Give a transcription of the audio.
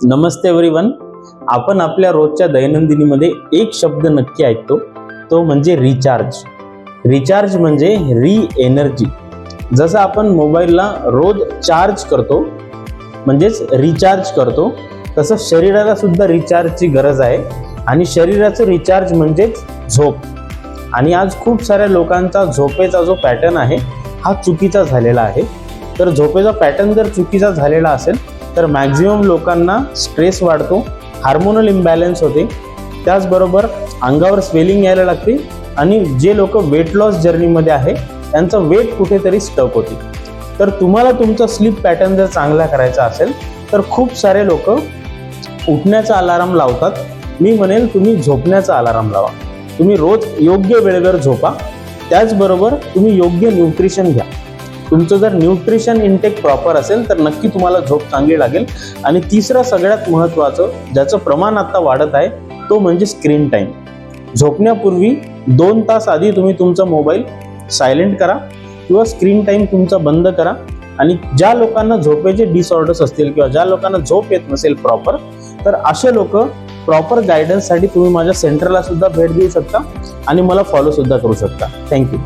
नमस्ते everyone. आपण आपल्या रोजच्या दैनंदिनीमध्ये एक शब्द नक्की ऐकतो, तो म्हणजे रिचार्ज. रिचार्ज म्हणजे री एनर्जी. जसं आपण मोबाईलला रोज चार्ज करतो म्हणजेच रिचार्ज करतो, तसं शरीराला सुद्धा रिचार्जची गरज आहे. आणि शरीराचं रिचार्ज म्हणजेच झोप. आणि आज खूप साऱ्या लोकांचा झोपेचा जो पॅटर्न आहे हा चुकीचा झालेला आहे. तर झोपेचा पॅटर्न जर चुकीचा झालेला असेल तर मॅक्झिमम लोकांना स्ट्रेस वाढतो, हार्मोनल इम्बॅलन्स होते, त्याचबरोबर अंगावर स्वेलिंग यायला लागते आणि जे लोक वेट लॉस जर्नीमध्ये आहे त्यांचं वेट कुठेतरी स्टक होते. तर तुम्हाला तुमचा स्लीप पॅटर्न जर चांगला करायचा असेल तर खूप सारे लोक उठण्याचा अलार्म लावतात. मी म्हणेल तुम्ही झोपण्याचा अलार्म लावा. तुम्ही रोज योग्य वेळेवर झोपा. त्याचबरोबर तुम्ही योग्य न्यूट्रिशन घ्या. तुमचं जर न्यूट्रिशन इंटेक प्रॉपर असेल तर नक्की तुम्हाला झोप चांगली लागेल. आणि तिसरं सगळ्यात महत्त्वाचं ज्याचं प्रमाण आता वाढत आहे तो म्हणजे स्क्रीन टाईम. झोपण्यापूर्वी 2 तास आधी तुम्ही तुमचा मोबाईल सायलेंट करा किंवा स्क्रीन टाईम तुमचा बंद करा. आणि ज्या लोकांना झोपेचे डिसऑर्डर्स असतील किंवा ज्या लोकांना झोप येत नसेल प्रॉपर, तर असे लोक प्रॉपर गायडन्ससाठी तुम्ही माझ्या सेंटरला सुद्धा भेट देऊ शकता आणि मला फॉलो सुद्धा करू शकता. थँक्यू.